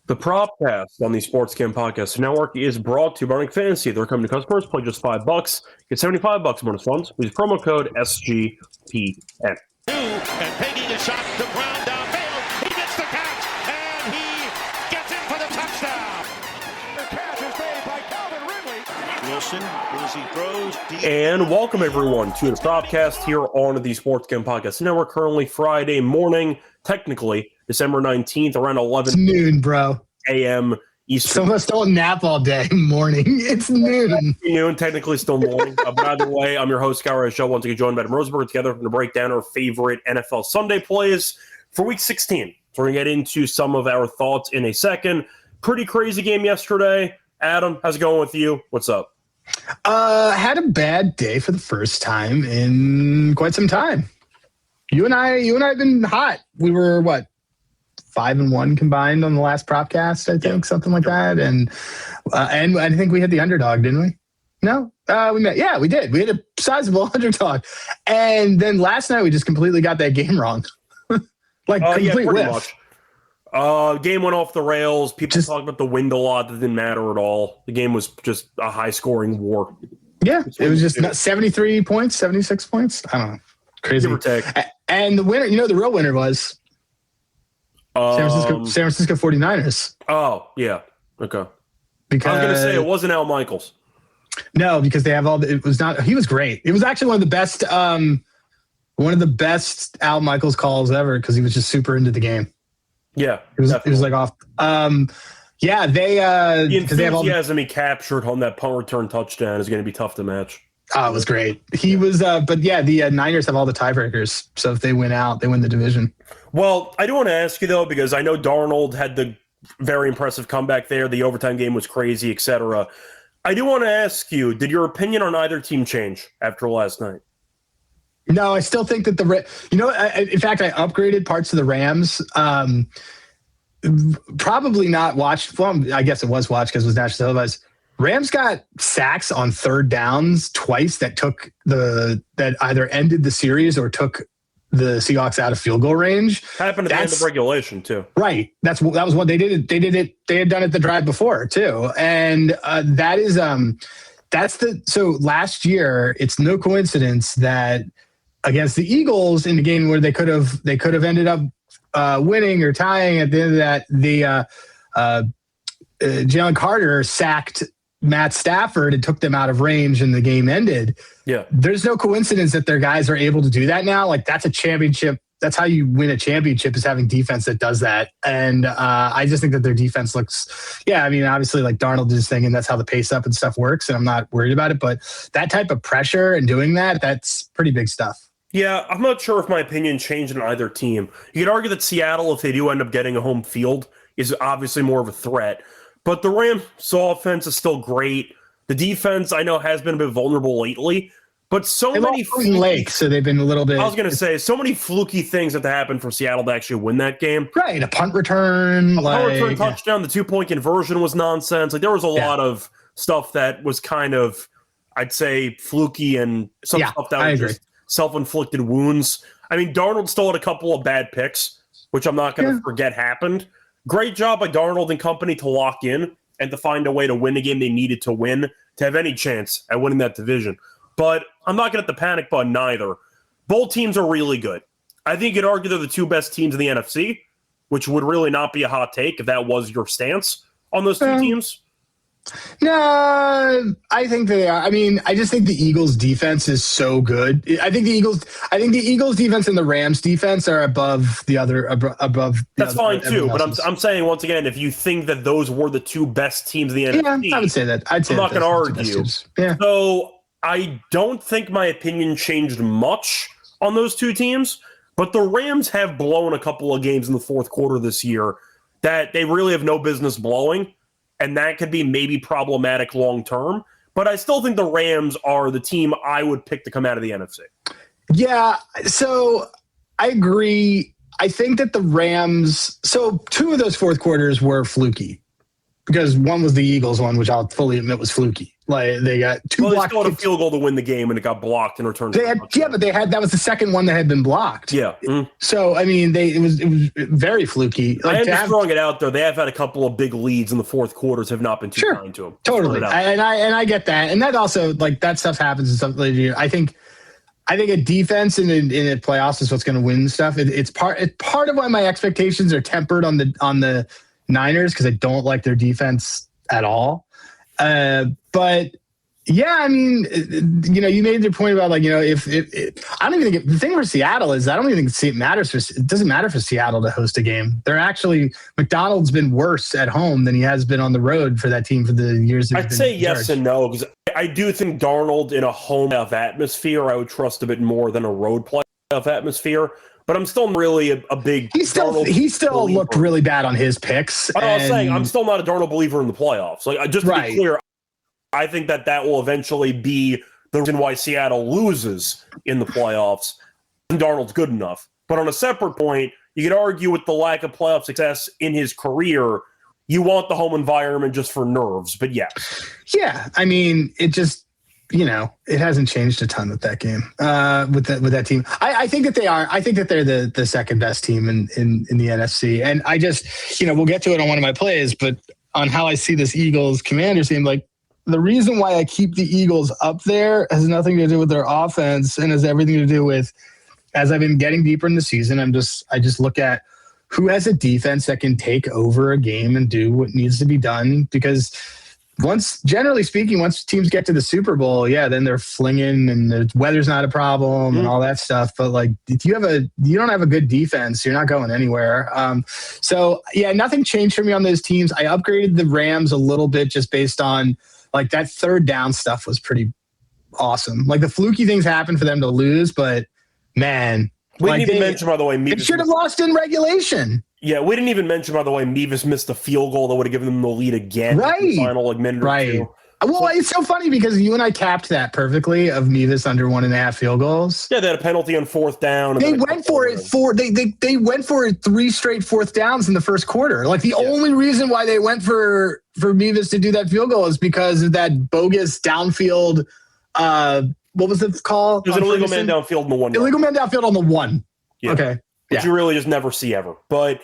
The Propcast on the Sportscam Podcast Network is brought to you by Underdog Fantasy. They're coming to customers. Play just $5. Get $75 bonus funds. Use promo code SGPN. And Peggy the shot, the ground downfield. He gets the catch, and he gets in for the touchdown. The catch is made by Calvin Ridley. Wilson, as he throws deep. And welcome everyone to the Propcast here on the Sportscam Podcast Network. Currently Friday morning, technically December 19th, around 11 It's noon, bro. a.m. Eastern. Some of us don't nap all day. Morning. It's noon. Noon, technically still morning. By the way, I'm your host, Scour Show. Once again, joined by Adam Rosenberg together to break down our favorite NFL Sunday plays for Week 16. So we're going to get into some of our thoughts in a second. Pretty crazy game yesterday. Adam, how's it going with you? What's up? Had a bad day for the first time in quite some time. You and I have been hot. We were, 5-1 combined on the last Propcast, I think, something like that. And I think we hit the underdog, didn't we? No? We met. Yeah, we did. We had a sizable underdog. And then last night we just completely got that game wrong. Complete whiff. Game went off the rails. People talked about the wind a lot. That didn't matter at all. The game was just a high-scoring war. Yeah, it was just 73 points, 76 points. I don't know. Crazy. Give or take. And the winner, the real winner was San Francisco 49ers. Oh, yeah. Okay. Because I was going to say it wasn't Al Michaels. No, because they have he was great. It was actually one of the best Al Michaels calls ever because he was just super into the game. Yeah. It was like off. The enthusiasm he captured on that punt return touchdown is going to be tough to match. Oh, it was great. He was, the Niners have all the tiebreakers. So if they win out, they win the division. Well, I do want to ask you, though, because I know Darnold had the very impressive comeback there. The overtime game was crazy, etc. I do want to ask you, did your opinion on either team change after last night? No, I still think that in fact, I upgraded parts of the Rams. Probably not watched. Well, I guess it was watched because it was national televised. Rams got sacks on third downs twice that either ended the series or took the Seahawks out of field goal range. Happened at the end of regulation too. Right. That was what they did. They did it. They had done it the drive before too. And so last year, it's no coincidence that against the Eagles in the game where they could have ended up winning or tying at the end of that, Jalen Carter sacked Matt Stafford and took them out of range and the game ended. Yeah. There's no coincidence that their guys are able to do that now. Like that's a championship. That's how you win a championship is having defense that does that. And I just think that their defense obviously like Darnold did his thing and that's how the pace up and stuff works. And I'm not worried about it, but that type of pressure and doing that's pretty big stuff. Yeah, I'm not sure if my opinion changed on either team. You could argue that Seattle, if they do end up getting a home field, is obviously more of a threat. But the Rams' offense is still great. The defense, I know, has been a bit vulnerable lately. But many Lake, so they've been a little bit. I was going to say, so many fluky things have to happen for Seattle to actually win that game. Right, a punt return. Touchdown, the 2-point conversion was nonsense. Like there was a lot of stuff that was kind of, I'd say, fluky and some stuff that was just self-inflicted wounds. I mean, Darnold still had a couple of bad picks, which I'm not going to forget happened. Great job by Darnold and company to lock in and to find a way to win a game they needed to win to have any chance at winning that division. But I'm not going to hit the panic button either. Both teams are really good. I think you could argue they're the two best teams in the NFC, which would really not be a hot take if that was your stance on those two teams. No, I think they are. I mean, I just think the Eagles' defense is so good. I think the Eagles' defense and the Rams' defense are above the other. That's fine too. But I'm saying once again, if you think that those were the two best teams in the NFC, I would say that. I'm not going to argue. Yeah. So I don't think my opinion changed much on those two teams. But the Rams have blown a couple of games in the fourth quarter this year that they really have no business blowing. And that could be maybe problematic long term. But I still think the Rams are the team I would pick to come out of the NFC. Yeah, so I agree. I think that the Rams – so two of those fourth quarters were fluky. because one was the Eagles one, which I'll fully admit was fluky. Like they got two blocked. They scored a field goal to win the game, and it got blocked and returned. But that was the second one that had been blocked. Yeah. Mm-hmm. So I mean, it was very fluky. Like, I am just throwing it out there. They have had a couple of big leads in the fourth quarters. Have not been too kind to them. Totally, and I get that, and that also like that stuff happens and stuff like that. I think a defense in the playoffs is what's going to win stuff. It's part of why my expectations are tempered on the Niners, because I don't like their defense at all. But yeah, I mean, you made the point about like, if I don't even think the thing for Seattle is I don't even think it doesn't matter for Seattle to host a game. They're actually, McDonald's been worse at home than he has been on the road for that team for the years. I'd say yes and no, because I do think Darnold in a home playoff atmosphere, I would trust a bit more than a road playoff atmosphere. But I'm still really a big. He still looked really bad on his picks. I was saying I'm still not a Darnold believer in the playoffs. Like, just to be clear, I think that will eventually be the reason why Seattle loses in the playoffs. Darnold's good enough. But on a separate point, you could argue with the lack of playoff success in his career, you want the home environment just for nerves. But yeah. Yeah, I mean, it just. It hasn't changed a ton with that game, with that team. I think that they are. I think that they're the second best team in the NFC. And I just, we'll get to it on one of my plays, but on how I see this Eagles Commanders team, like the reason why I keep the Eagles up there has nothing to do with their offense and has everything to do with, as I've been getting deeper in the season, I just look at who has a defense that can take over a game and do what needs to be done, because generally speaking, once teams get to the Super Bowl, then they're flinging and the weather's not a problem and all that stuff. But like, if you don't have a good defense, you're not going anywhere. So yeah, nothing changed for me on those teams. I upgraded the Rams a little bit just based on like that third down stuff was pretty awesome. Like the fluky things happened for them to lose, but man, we didn't even mention, by the way, it should have lost in regulation. Yeah, we didn't even mention, by the way, Mevis missed a field goal that would have given them the lead again. Right. In the final minute or two. Well, it's so funny because you and I capped that perfectly of Mevis under 1.5 field goals. Yeah, they had a penalty on fourth down. They went for it they went for it 3 straight fourth downs in the first quarter. Like the only reason why they went for Mevis to do that field goal is because of that bogus downfield. What was the call? There's an illegal man downfield on the 1. Illegal man downfield on the 1. Yeah. Okay. Which you really just never see ever. But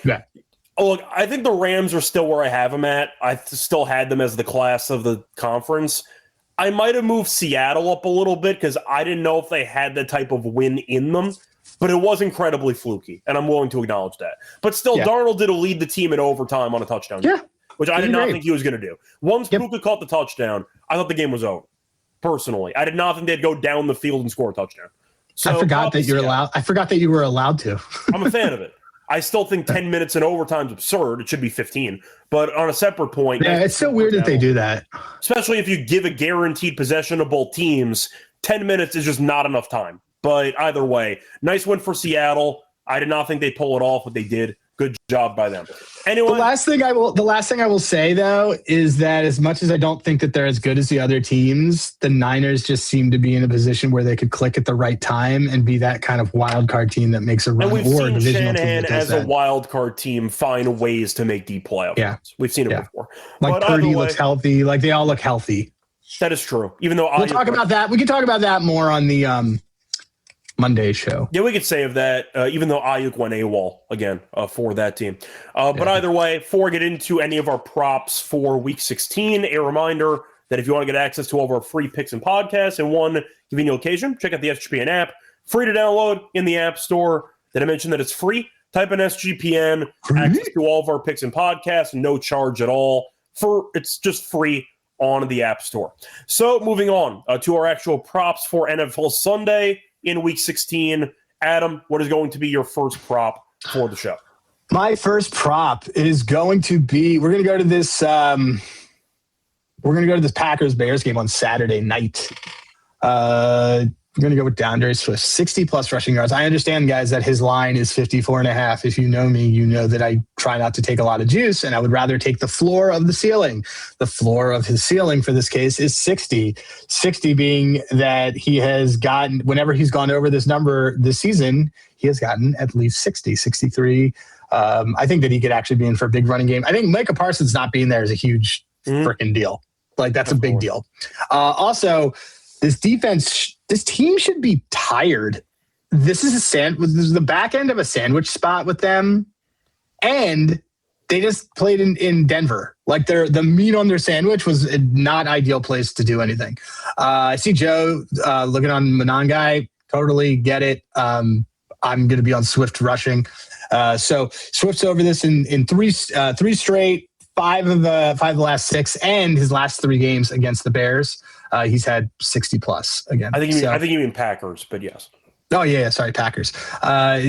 look, I think the Rams are still where I have them at. I still had them as the class of the conference. I might have moved Seattle up a little bit because I didn't know if they had the type of win in them. But it was incredibly fluky, and I'm willing to acknowledge that. But still, Darnold did lead the team in overtime on a touchdown. Yeah. Which I did not think he was going to do. Once Puka caught the touchdown, I thought the game was over. Personally, I did not think they'd go down the field and score a touchdown. So I forgot that you're allowed. I forgot that you were allowed to. I'm a fan of it. I still think 10 minutes in overtime is absurd. It should be 15. But on a separate point, it's so weird that they do that. Especially if you give a guaranteed possession to both teams, 10 minutes is just not enough time. But either way, nice win for Seattle. I did not think they'd pull it off, but they did. Good job by them. Anyway, the last thing I will say though is that as much as I don't think that they're as good as the other teams, the Niners just seem to be in a position where they could click at the right time and be that kind of wild card team that makes a run. And we've or seen a divisional Shanahan team as a wild card team find ways to make deep playoffs. Yeah, we've seen it before. Like but Purdy looks healthy. Like they all look healthy. That is true. Even though we'll talk about that. We can talk about that more on the Monday show. Yeah, we could save that, even though Ayuk went AWOL again for that team. But either way, before we get into any of our props for Week 16, a reminder that if you want to get access to all of our free picks and podcasts in one convenient location, check out the SGPN app. Free to download in the App Store. Did I mention that it's free? Type in SGPN, access to all of our picks and podcasts, no charge at all. It's just free on the App Store. So moving on to our actual props for NFL Sunday in Week 16. Adam, what is going to be your first prop for the show? My first prop is going to be, we're going to go to this Packers-Bears game on Saturday night. I'm going to go with DeAndre Swift, 60-plus rushing yards. I understand, guys, that his line is 54.5. If you know me, you know that I try not to take a lot of juice, and I would rather take the floor of the ceiling. The floor of his ceiling for this case is 60. 60 being that he has gotten, whenever he's gone over this number this season, he has gotten at least 60, 63, I think that he could actually be in for a big running game. I think Micah Parsons not being there is a huge freaking deal. Like, that's a big deal. Also, this defense, this team should be tired. This is the back end of a sandwich spot with them. And they just played in Denver. Like, the meat on their sandwich was a not ideal place to do anything. I see Joe looking on Monangai. Totally get it. I'm going to be on Swift rushing. So Swift's over this in three straight, five of the last six, and his last 3 games against the Bears. He's had 60 plus again. I think you mean Packers, but yes. Oh yeah, sorry, Packers.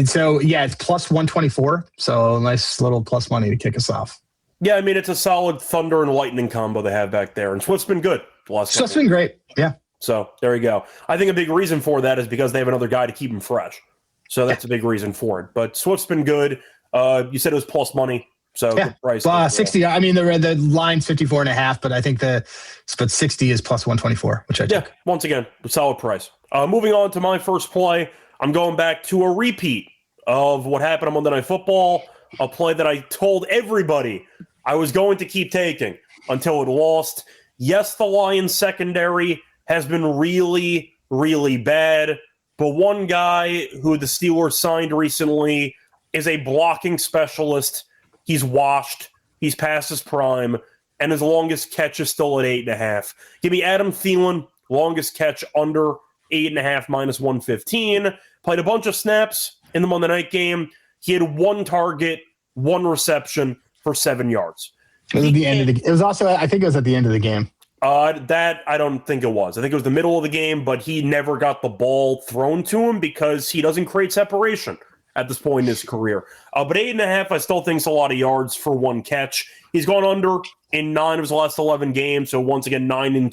So yeah, it's plus 124. So a nice little plus money to kick us off. Yeah, I mean, it's a solid thunder and lightning combo they have back there, and Swift's been good. Swift's been great. Yeah. So there you go. I think a big reason for that is because they have another guy to keep him fresh. So that's a big reason for it. But Swift's been good. You said it was plus money. So good price. 60. I mean, the line's 54.5, but I think but 60 is plus 124, which I took. Yeah, once again, a solid price. Moving on to my first play, I'm going back to a repeat of what happened on Monday Night Football, a play that I told everybody I was going to keep taking until it lost. Yes, the Lions secondary has been really, really bad, but one guy who the Steelers signed recently is a blocking specialist. He's washed. He's past his prime, and his longest catch is still at 8.5. Give me Adam Thielen, longest catch under 8.5 minus 115. Played a bunch of snaps in the Monday night game. He had 1 target, 1 reception for 7 yards. It was at the end of the. It was also, I think, it was at the end of the game. That I don't think it was. I think it was the middle of the game, but he never got the ball thrown to him because he doesn't create separation at this point in his career. But 8.5, I still think is a lot of yards for 1 catch. He's gone under in 9 of his last 11 games, so once again, 9-2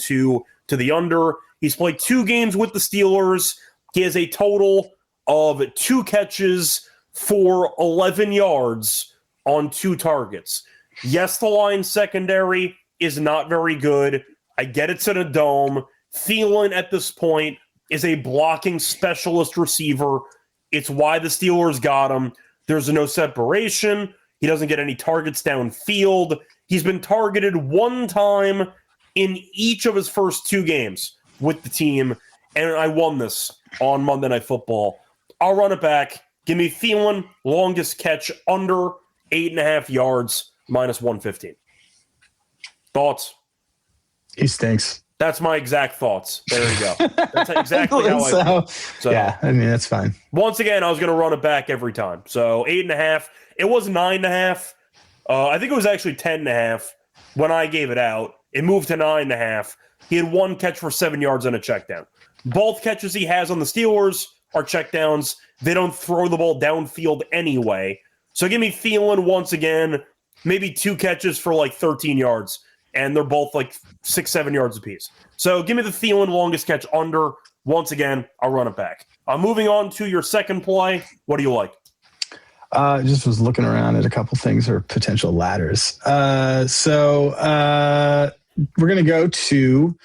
to the under. He's played 2 games with the Steelers. He has a total of 2 catches for 11 yards on 2 targets. Yes, the Lions secondary is not very good. I get it's in a dome. Thielen at this point is a blocking specialist receiver. It's why the Steelers got him. There's no separation. He doesn't get any targets downfield. He's been targeted 1 time in each of his first 2 games with the team, and I won this on Monday Night Football. I'll run it back. Give me Thielen, longest catch under 8.5 yards, minus 115. Thoughts? He stinks. That's my exact thoughts. There you go. That's exactly how I feel. So, yeah, I mean, that's fine. Once again, I was going to run it back every time. So 8.5. It was 9.5. I think it was actually 10.5 when I gave it out. It moved to 9.5. He had 1 catch for 7 yards on a check down. Both catches he has on the Steelers are checkdowns. They don't throw the ball downfield anyway. So give me Thielen once again, maybe 2 catches for like 13 yards, and they're both like 6-7 yards apiece. So give me the Thielen longest catch under. Once again, I'll run it back. Moving on to your second play. What do you like? Just was looking around at a couple things or potential ladders. So we're going to go to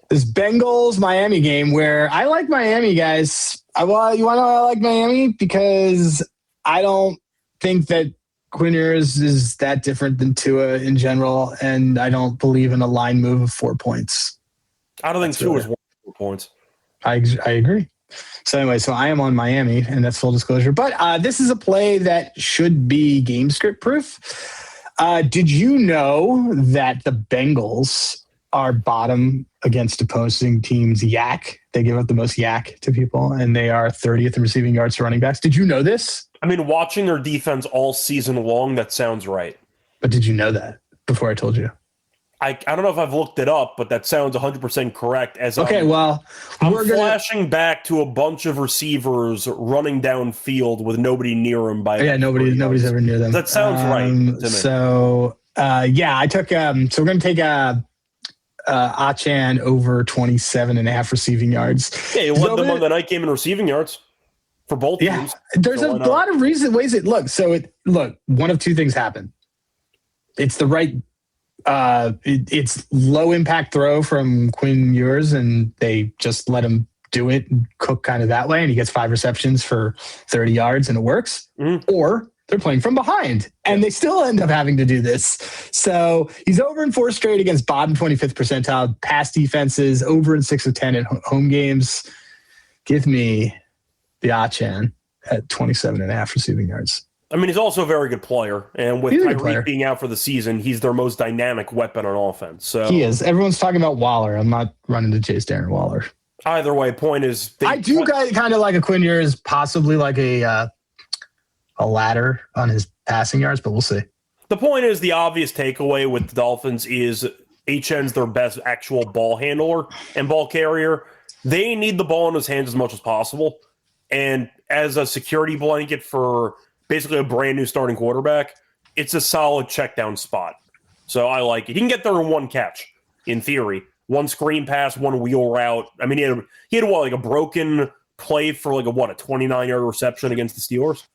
this Bengals-Miami game where I like Miami, guys. You want to know why I like Miami? Because I don't think that Quinn Ewers is that different than Tua in general, and I don't believe in a line move of 4 points. I don't think Tua is 4 points. I agree. So anyway, so I am on Miami, and that's full disclosure. But this is a play that should be game script proof. Did you know that the Bengals are bottom against opposing teams' yak? They give up the most yak to people, and they are 30th in receiving yards to running backs. Did you know this? I mean, watching their defense all season long, that sounds right. But did you know that before I told you? I don't know if I've looked it up, but that sounds 100% correct. I'm flashing back to a bunch of receivers running downfield with nobody near them. Nobody's ever near them. That sounds right to me. So, I took. So we're going to take Achan over 27.5 receiving yards. Yeah, he led them on the night game in receiving yards for both teams. There's a lot of ways it looks. So one of 2 things happen. It's the right. It's low impact throw from Quinn Ewers, and they just let him do it and cook kind of that way, and he gets 5 receptions for 30 yards, and it works. Mm-hmm. Or they're playing from behind, and they still end up having to do this. So he's over in 4 straight against bottom 25th percentile pass defenses, over in 6 of 10 at home games. Give me the Achan at 27.5 receiving yards. I mean, he's also a very good player, and with Tyreek being out for the season, he's their most dynamic weapon on offense. So he is. Everyone's talking about Waller. I'm not running to chase Darren Waller. Either way, point is, I do kind of like Quinn Ewers, possibly like a ladder on his passing yards, but we'll see. The point is, the obvious takeaway with the Dolphins is HN's their best actual ball handler and ball carrier. They need the ball in his hands as much as possible, and as a security blanket for basically a brand new starting quarterback, it's a solid check down spot. So I like it. He can get there in one catch, in theory. One screen pass, one wheel route. I mean, he had what, like a broken play for like a 29-yard reception against the Steelers,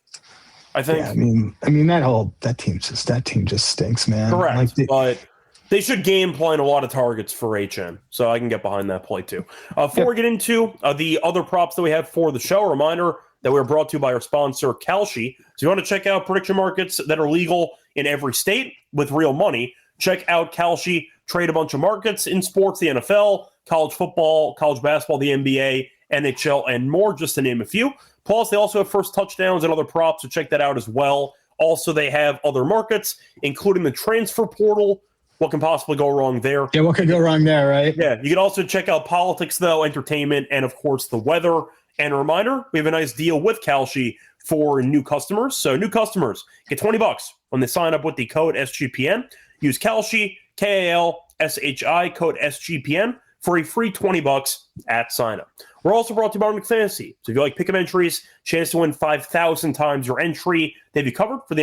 I think. Yeah, I mean that team just stinks, man. Correct, but they should game plan a lot of targets for HN, so I can get behind that play too. Before we get into the other props that we have for the show, a reminder that we're brought to you by our sponsor, Kalshi. So if you want to check out prediction markets that are legal in every state with real money, check out Kalshi. Trade a bunch of markets in sports, the NFL, college football, college basketball, the NBA, NHL, and more, just to name a few. Plus, they also have first touchdowns and other props, so check that out as well. Also, they have other markets, including the transfer portal. What can possibly go wrong there? Yeah, what could go wrong there, right? Yeah, you can also check out politics, though, entertainment, and, of course, the weather. And a reminder, we have a nice deal with Kalshi for new customers. So new customers get $20 when they sign up with the code SGPN. Use Kalshi, KALSHI, code SGPN for a free $20 at sign up. We're also brought to you by Underdog Fantasy. So if you like pick-up entries, chance to win 5,000 times your entry. They have you covered for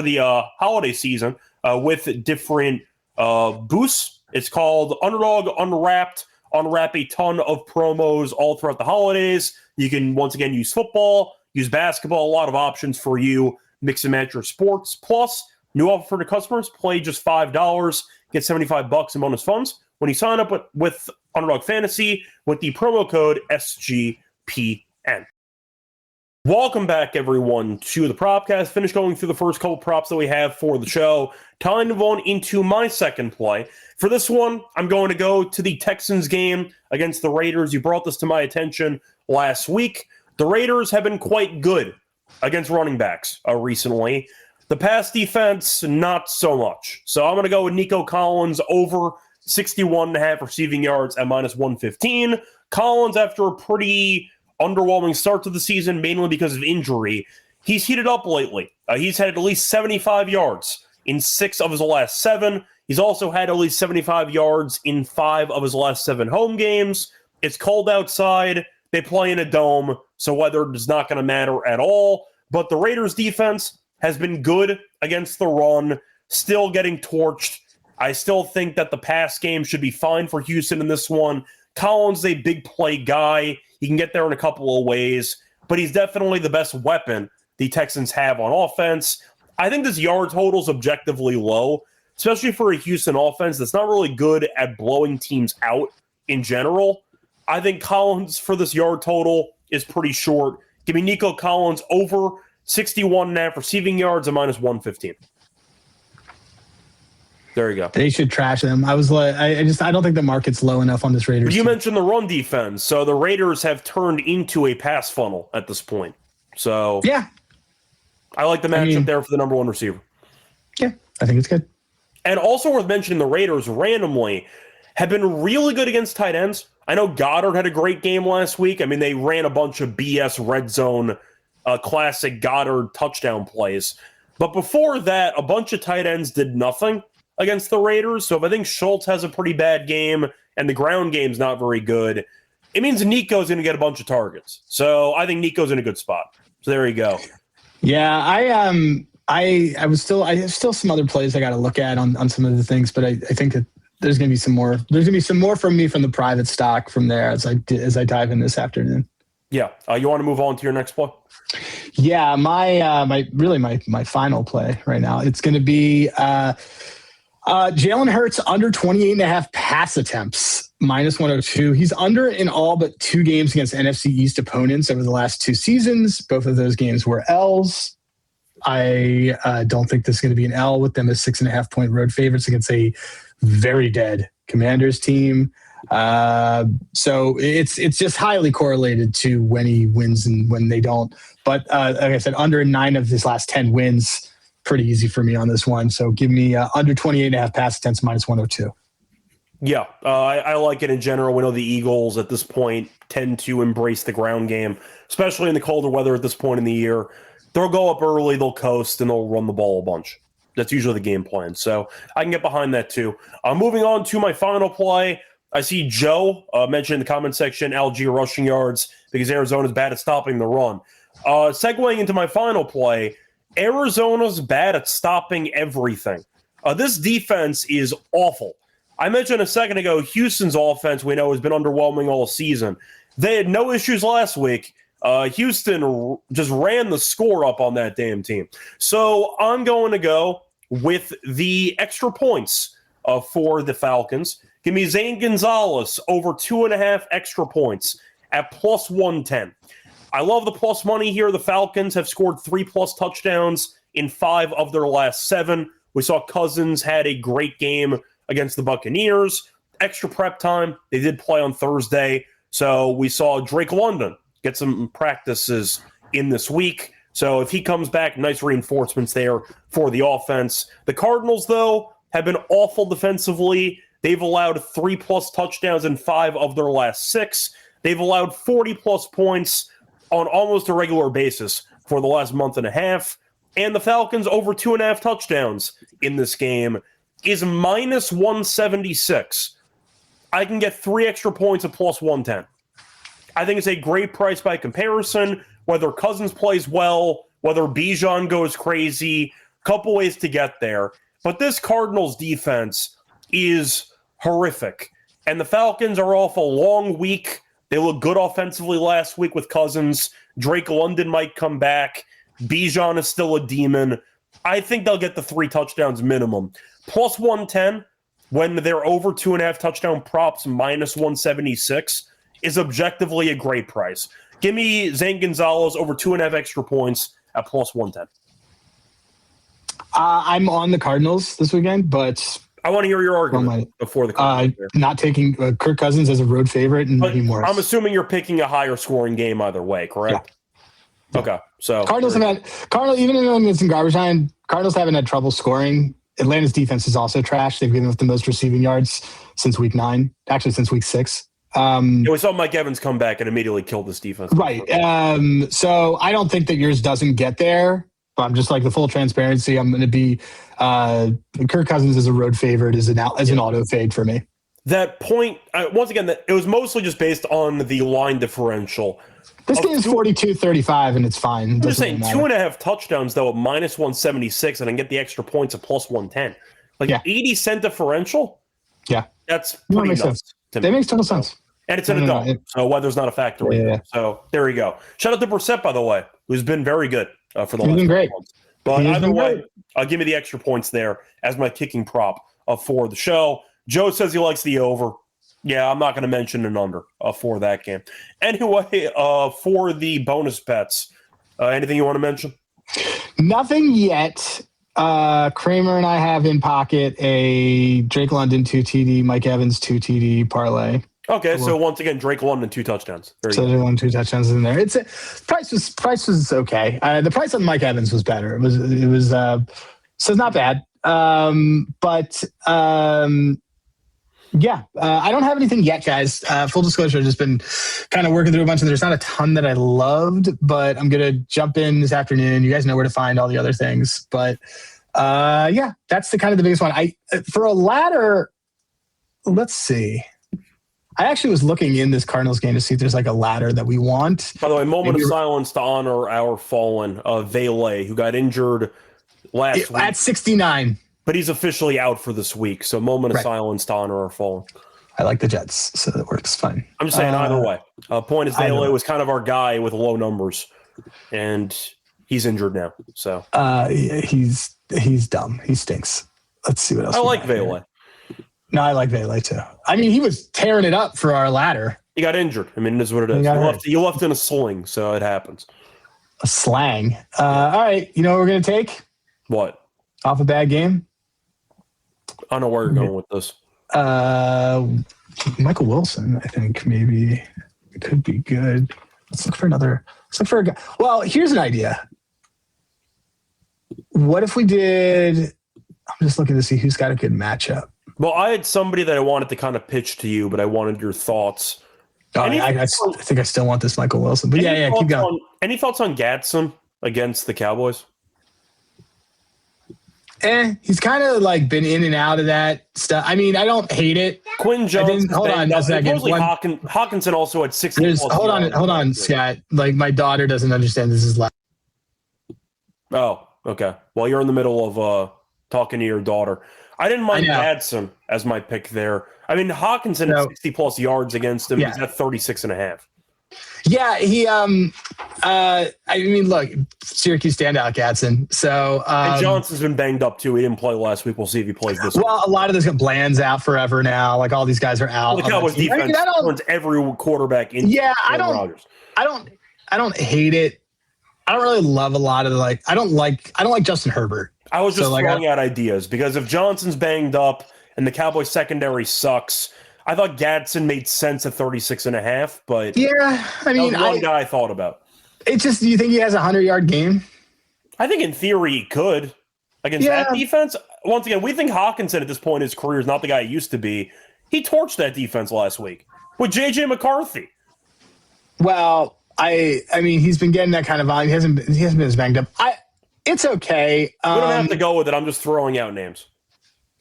the holiday season with different boosts. It's called Underdog Unwrapped. Unwrap a ton of promos all throughout the holidays. You can, once again, use football, use basketball, a lot of options for you. Mix and match your sports. Plus, new offer for the customers, play just $5, get $75 in bonus funds when you sign up with Underdog Fantasy with the promo code SGPN. Welcome back, everyone, to the Propcast. Finished going through the first couple props that we have for the show. Time to move on into my second play. For this one, I'm going to go to the Texans game against the Raiders. You brought this to my attention last week. The Raiders have been quite good against running backs recently. The pass defense, not so much. So I'm going to go with Nico Collins over 61.5 receiving yards at minus 115. Collins, after a pretty underwhelming start to the season, mainly because of injury, he's heated up lately. He's had at least 75 yards in 6 of his last 7. He's also had at least 75 yards in 5 of his last 7 home games. It's cold outside. They play in a dome, so weather is not going to matter at all. But the Raiders' defense has been good against the run, still getting torched. I still think that the pass game should be fine for Houston in this one. Collins is a big play guy. He can get there in a couple of ways, but he's definitely the best weapon the Texans have on offense. I think this yard total is objectively low, especially for a Houston offense that's not really good at blowing teams out in general. I think Collins for this yard total is pretty short. Give me Nico Collins over 61.5 receiving yards at minus 115. There you go. They should trash them. I was like, I don't think the market's low enough on this Raiders. But you mentioned the run defense, so the Raiders have turned into a pass funnel at this point. So yeah, I like the matchup there for the number 1 receiver. Yeah, I think it's good. And also worth mentioning, the Raiders randomly have been really good against tight ends. I know Goddard had a great game last week. I mean, they ran a bunch of BS red zone classic Goddard touchdown plays. But before that, a bunch of tight ends did nothing against the Raiders. So if I think Schultz has a pretty bad game and the ground game's not very good, it means Nico's going to get a bunch of targets. So I think Nico's in a good spot. So there you go. Yeah, I have still some other plays I got to look at on some of the things, but I think that there's going to be some more. There's going to be some more from me from the private stock from there as I dive in this afternoon. Yeah. You want to move on to your next play? Yeah, my final play right now. It's going to be Jalen Hurts under 28.5 pass attempts, minus 102. He's under in all but 2 games against NFC East opponents over the last 2 seasons. Both of those games were L's. I don't think this is going to be an L with them as 6.5-point road favorites against a very dead Commanders team. So it's just highly correlated to when he wins and when they don't. But like I said, under 9 of his last 10 wins, pretty easy for me on this one. So give me under 28.5 pass attempts -102. Yeah, I like it in general. We know the Eagles at this point tend to embrace the ground game, especially in the colder weather at this point in the year. They'll go up early, they'll coast, and they'll run the ball a bunch. That's usually the game plan. So I can get behind that too. Moving on to my final play. I see Joe mentioned in the comment section Algier rushing yards because Arizona's bad at stopping the run. Segueing into my final play, Arizona's bad at stopping everything. This defense is awful. I mentioned a second ago, Houston's offense we know has been underwhelming all season. They had no issues last week. Houston just ran the score up on that damn team. So I'm going to go with the extra points for the Falcons. Give me Zane Gonzalez over 2.5 extra points at +110. I love the plus money here. The Falcons have scored 3+ touchdowns in 5 of their last 7. We saw Cousins had a great game against the Buccaneers. Extra prep time. They did play on Thursday. So we saw Drake London get some practices in this week. So if he comes back, nice reinforcements there for the offense. The Cardinals, though, have been awful defensively. They've allowed 3+ touchdowns in 5 of their last 6. They've allowed 40+ points on almost a regular basis for the last month and a half. And the Falcons over 2.5 touchdowns in this game is -176. I can get 3 extra points at +110. I think it's a great price by comparison, whether Cousins plays well, whether Bijan goes crazy, couple ways to get there. But this Cardinals defense is horrific. And the Falcons are off a long week. They look good offensively last week with Cousins. Drake London might come back. Bijan is still a demon. I think they'll get the 3 touchdowns minimum. +110 when they're over 2.5 touchdown props -176 is objectively a great price. Give me Zane Gonzalez over 2.5 extra points at +110. I'm on the Cardinals this weekend, but I want to hear your argument before the Cardinals. Not taking Kirk Cousins as a road favorite and I'm assuming you're picking a higher scoring game either way, correct? Yeah. Okay, so Cardinals even in some garbage time, Cardinals haven't had trouble scoring. Atlanta's defense is also trash. They've given up the most receiving yards since week 9, actually since week 6. We saw Mike Evans come back and immediately kill this defense. Right. So I don't think that yours doesn't get there. But I'm just like the full transparency. I'm going to be Kirk Cousins as a road favorite as an auto fade for me. That point, once again, it was mostly just based on the line differential. This game is 42-35, and it's fine. I'm just saying 2.5 touchdowns, though, at -176, and I get the extra points at +110. 80-cent differential? Yeah. That's pretty nuts. That makes total sense. And it's in a dome, so weather's not a factor either. So there we go. Shout out to Brissett, by the way, who's been very good for the last great months. But either way, give me the extra points there as my kicking prop for the show. Joe says he likes the over. Yeah, I'm not going to mention an under for that game. Anyway, for the bonus bets, anything you want to mention? Nothing yet. Kramer and I have in pocket a Drake London 2 TD, Mike Evans 2 TD parlay. Okay, so once again, Drake London 2 touchdowns. So there's 1, 2 touchdowns in there. Price was okay. The price on Mike Evans was better. It was so it's not bad. I don't have anything yet, guys. Full disclosure, I've just been kind of working through a bunch, and there's not a ton that I loved, but I'm going to jump in this afternoon. You guys know where to find all the other things. But that's the kind of the biggest one. For a ladder, let's see. I actually was looking in this Cardinals game to see if there's like a ladder that we want. By the way, moment of silence to honor our fallen Vele, who got injured last week. At 69. But he's officially out for this week, so moment of silence to honor our fallen. I like the Jets, so that works fine. I'm just saying either way. Point is, Vele was kind of our guy with low numbers, and he's injured now. So he's dumb. He stinks. Let's see what else. I like Vele. No, I like Vele too. I mean, he was tearing it up for our ladder. He got injured. I mean, it is what it is. You left in a sling, so it happens. a slang. All right, you know what we're gonna take? What? Off a bad game? I don't know where you're going with this. Michael Wilson, I think maybe it could be good. Let's look for a guy. Well, here's an idea. What if we did? I'm just looking to see who's got a good matchup. Well, I had somebody that I wanted to kind of pitch to you, but I wanted your thoughts. I think I still want this Michael Wilson. But yeah, keep going. Any thoughts on Gatson against the Cowboys? He's kind of like been in and out of that stuff. I mean, I don't hate it. Quinn Jones. Hold on a second. Hawkinson also had 60. Hold on, Scott. Like my daughter doesn't understand this is loud. Oh, okay. Well, you're in the middle of talking to your daughter. I didn't mind Gatson as my pick there. I mean, Hawkinson had 60 plus yards against him. Yeah. He's at 36.5. Yeah, he. I mean, look, Syracuse standout, Gatson. So and Johnson's been banged up too. He didn't play last week. We'll see if he plays this week. Well, a lot of this Bland's out forever now. Like all these guys are out. Well, the Cowboys defense turns every quarterback into Rodgers. I don't hate it. I don't really love a lot of I don't like Justin Herbert. I was just throwing out ideas because if Johnson's banged up and the Cowboys secondary sucks, I thought Gatson made sense at 36.5, but yeah, I mean, that was one guy I thought about. It's just, do you think he has a 100-yard game? I think in theory he could against that defense. Once again, we think Hawkinson at this point in his career is not the guy he used to be. He torched that defense last week with J.J. McCarthy. Well, I mean, he's been getting that kind of volume. He hasn't been as banged up. It's okay. We don't have to go with it. I'm just throwing out names.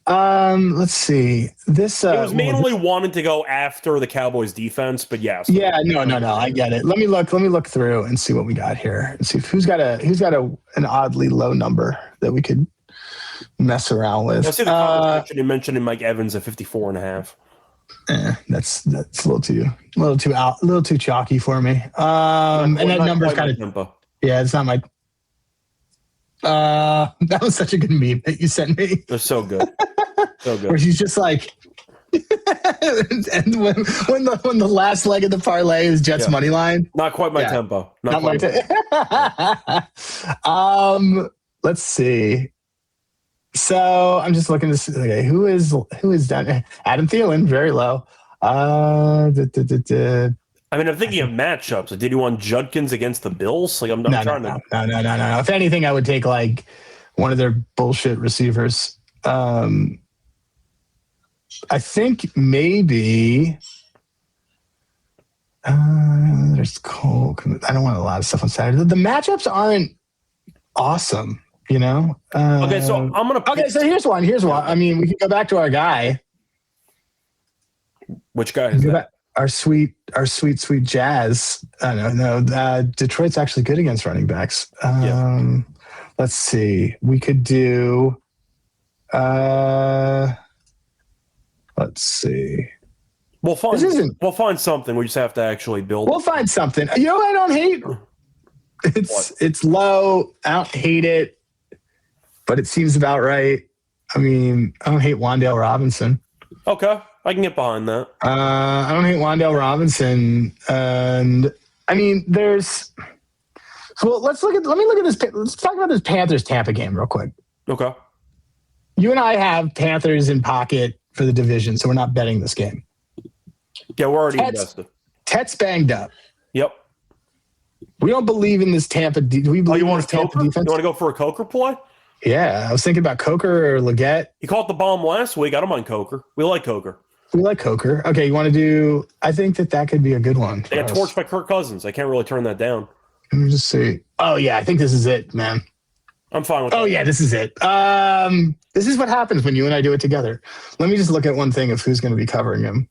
Let's see. This it was mainly wanting to go after the Cowboys defense, but yes. Yeah, no. I get it. Let me look through and see what we got here and see who's got an oddly low number that we could mess around with. I see the conversation you mentioned in Mike Evans at 54.5. That's a little too chalky for me. And that number's kind of tempo. Yeah, it's not my. That was such a good meme that you sent me. They're so good. So good. Where she's just like, and when the last leg of the parlay is Jets money line. Not quite my tempo. Not my let's see. So I'm just looking to see who is done. Adam Thielen, very low. I mean, I'm thinking of matchups. Like, did you want Judkins against the Bills? Like, I'm trying to. No. If anything, I would take like one of their bullshit receivers. I think maybe there's Cole. I don't want a lot of stuff on Saturday. The matchups aren't awesome, you know. Okay, so I'm gonna. Okay, so here's one. I mean, we can go back to our guy. Which guy is that? Our sweet Jazz. No. Detroit's actually good against running backs. Let's see. We could do. Let's see. We'll find something. We just have to actually build. We'll find something. You know what I don't hate? It's low. I don't hate it, but it seems about right. I mean, I don't hate Wan'Dale Robinson. Okay, I can get behind that. I don't hate Wan'Dale Robinson, and I mean, there's. Well, let me look at this. Let's talk about this Panthers Tampa game real quick. Okay. You and I have Panthers in pocket for the division, so we're not betting this game. Yeah, we're already invested. Tet's banged up. Yep. We don't believe in this Tampa. Do we believe you want in this Tampa defense? You want to go for a Coker play? Yeah, I was thinking about Coker or Leggett. He caught the bomb last week. I don't mind Coker. We like Coker. Okay, you want to do? I think that could be a good one. They got torched by Kirk Cousins. I can't really turn that down. Let me just see. Oh yeah, I think this is it, man. I'm fine with that. Oh yeah, this is it. This is what happens when you and I do it together. Let me just look at one thing of who's going to be covering him.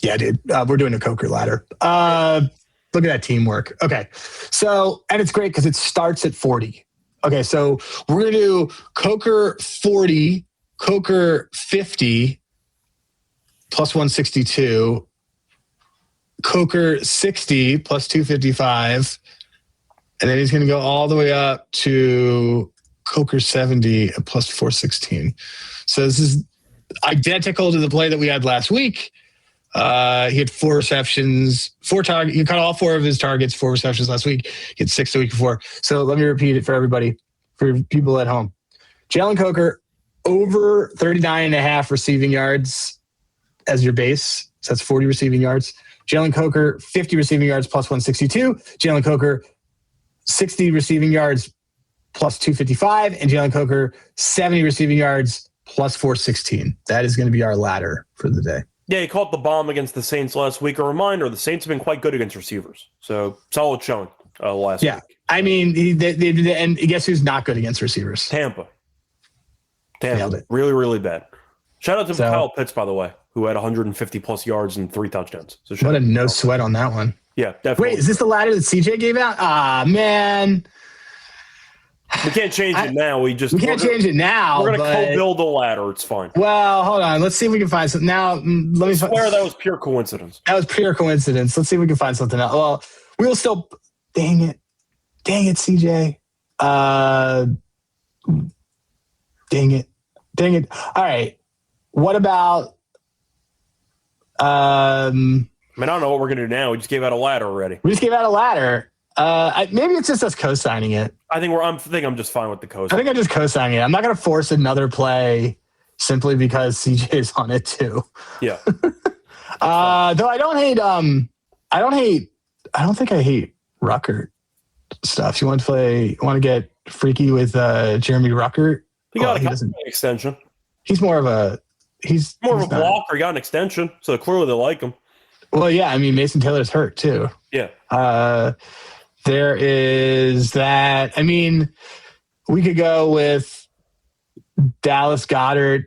Yeah, dude, we're doing a Coker ladder. Look at that teamwork. Okay, so and it's great because it starts at 40. Okay, so we're going to do Coker 40, Coker 50, plus 162, Coker 60, plus 255, and then he's going to go all the way up to Coker 70 at plus 416. So this is identical to the play that we had last week. He had 4 receptions, 4 targets. He caught all 4 of his targets, 4 receptions last week. He had 6 the week before. So let me repeat it for everybody, for people at home. Jalen Coker, over 39.5 receiving yards as your base. So that's 40 receiving yards. Jalen Coker, 50 receiving yards plus 162. Jalen Coker, 60 receiving yards plus 255. And Jalen Coker, 70 receiving yards plus 416. That is going to be our ladder for the day. Yeah, he caught the bomb against the Saints last week. A reminder, the Saints have been quite good against receivers. So solid showing last week. I mean, and guess who's not good against receivers? Tampa. Nailed it. Really, really bad. Shout out to Kyle Pitts, by the way, who had 150 plus yards and 3 touchdowns. So what a no sweat on that one. Yeah, definitely. Wait, is this the ladder that CJ gave out? Ah, man. We can't change it now. We can't change it now. We're going to co-build a ladder. It's fine. Well, hold on. Let's see if we can find something. Now, let me swear that was pure coincidence. That was pure coincidence. Let's see if we can find something else. Well, we will still. Dang it, CJ. Dang it. All right. What about? I mean, I don't know what we're going to do now. We just gave out a ladder already. We just gave out a ladder. Maybe it's just us co-signing it. I think I'm just fine with the co-sign. I think I'm just co-signing it. I'm not going to force another play simply because CJ is on it too. Yeah. Though I don't think I hate Ruckert stuff. You want to get freaky with Jeremy Ruckert? He got an extension. He's more of a blocker. He got an extension, so clearly they like him. Well, yeah. I mean, Mason Taylor's hurt too. Yeah. There is that. I mean, we could go with Dallas Goedert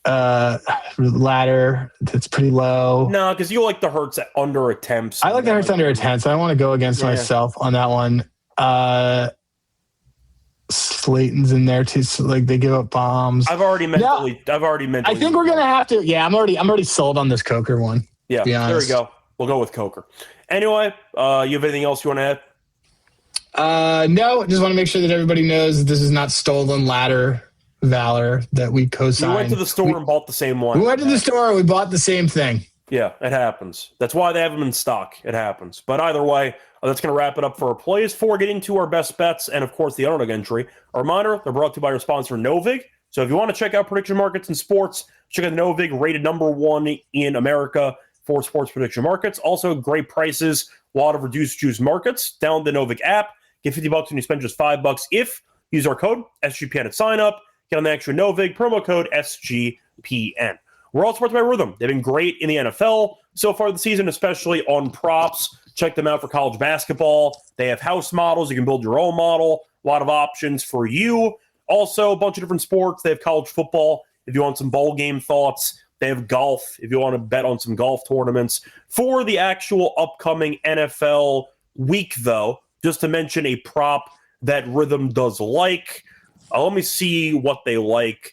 ladder. That's pretty low. No, because you like the Hurts under attempts. I like the Hurts under attempts. I don't want to go against myself on that one. Slayton's in there too. So like they give up bombs. I've already mentally. I think we're gonna have to. Yeah, I'm already sold on this Coker one. Yeah, there we go. We'll go with Coker. Anyway, you have anything else you want to add? No, just want to make sure that everybody knows that this is not stolen ladder valor that we co-signed. We went to the store and bought the same one. We went to the store and we bought the same thing. Yeah, it happens. That's why they have them in stock. It happens. But either way, that's going to wrap it up for our plays. Before getting to our best bets and, of course, the underdog entry, a reminder, they're brought to you by our sponsor, Novig. So if you want to check out prediction markets and sports, check out Novig, rated number 1 in America for sports prediction markets. Also, great prices, a lot of reduced juice markets. Download the Novig app. Get $50 when you spend just $5 if you use our code SGPN at sign up. Get on the extra Novig, promo code SGPN. We're also sponsored by Rhythm. They've been great in the NFL so far this season, especially on props. Check them out for college basketball. They have house models. You can build your own model. A lot of options for you. Also, a bunch of different sports. They have college football if you want some bowl game thoughts. They have golf if you want to bet on some golf tournaments. For the actual upcoming NFL week, though, just to mention a prop that Rhythm does like. Let me see what they like.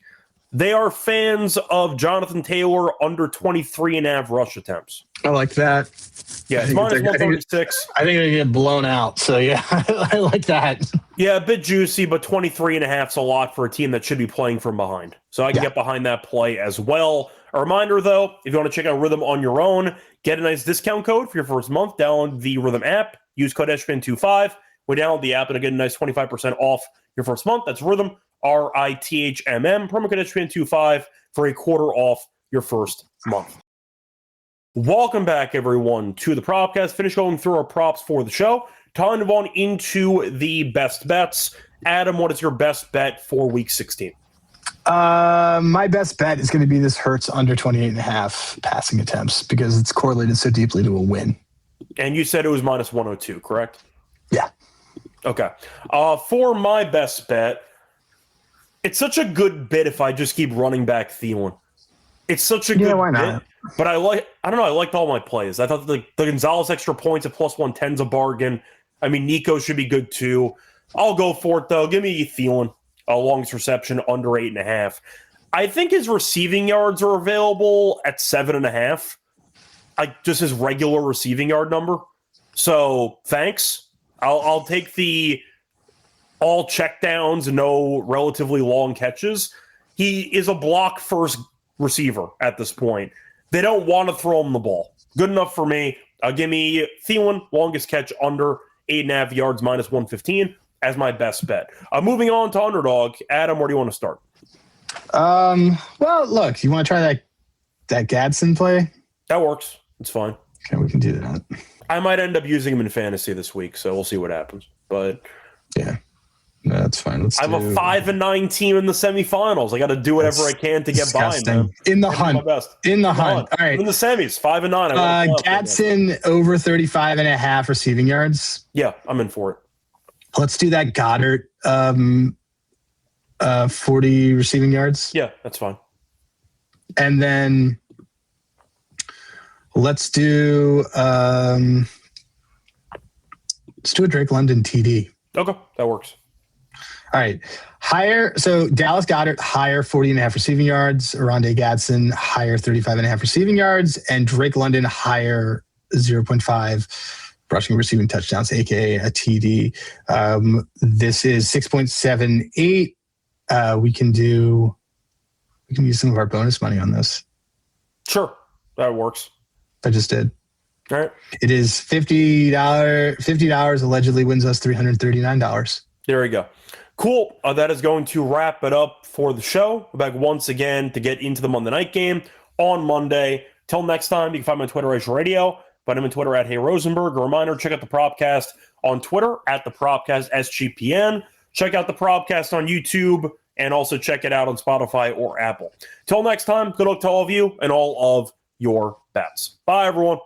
They are fans of Jonathan Taylor under 23.5 rush attempts. I like that. Yeah, it's minus 136. I think they get blown out. So, yeah, I like that. Yeah, a bit juicy, but 23.5 is a lot for a team that should be playing from behind. So I can get behind that play as well. A reminder, though, if you want to check out Rhythm on your own, get a nice discount code for your first month. Download the Rhythm app. Use code SGPN25. We download the app and get a nice 25% off your first month. That's Rhythm, RITHMM. Promo code SGPN25 for a quarter off your first month. Welcome back, everyone, to the Propcast. Finish going through our props for the show. Time to move on into the best bets. Adam, what is your best bet for Week 16? My best bet is going to be this Hurts under 28.5 passing attempts because it's correlated so deeply to a win. And you said it was minus 102, correct? Yeah. Okay. For my best bet, it's such a good bit if I just keep running back Thielen. It's such a good why not? bit. But I liked all my plays. I thought the Gonzalez extra points at plus 110 is a bargain. I mean, Nico should be good too. I'll go for it, though. Give me Thielen, a longest reception under 8.5. I think his receiving yards are available at 7.5. Just his regular receiving yard number. So thanks. I'll take the all checkdowns and no relatively long catches. He is a block first receiver at this point. They don't want to throw him the ball. Good enough for me. Give me Thielen, longest catch under 8.5 yards, minus 115 as my best bet. Moving on to Underdog. Adam, where do you want to start? Well, look, you want to try that Gadsden play? That works. It's fine. Okay, we can do that. I might end up using him in fantasy this week, so we'll see what happens. But yeah, no, that's fine. I have a 5-9 team in the semifinals. I got to do whatever I can to get by, man. In the hunt. In the hunt. All right. In the semis, 5-9. Gadsden over 35.5 receiving yards. Yeah, I'm in for it. Let's do that Goddard 40 receiving yards. Yeah, that's fine. And then let's do a Drake London TD. Okay, that works. All right. So Dallas Goedert, higher 40.5 receiving yards. Oronde Gadsden, higher 35.5 receiving yards. And Drake London, higher 0.5 rushing receiving touchdowns, a.k.a. a TD. This is 6.78. We can use some of our bonus money on this. Sure, that works. I just did. All right. It is $50 allegedly wins us $339. There we go. Cool. That is going to wrap it up for the show. We're back once again to get into the Monday night game on Monday. Till next time, you can find me on Twitter as Radio. Find him on Twitter at Hey Rosenberg. A reminder, check out the Propcast on Twitter at the Propcast SGPN. Check out the Propcast on YouTube and also check it out on Spotify or Apple. Till next time, good luck to all of you and all of your bets. Bye, everyone.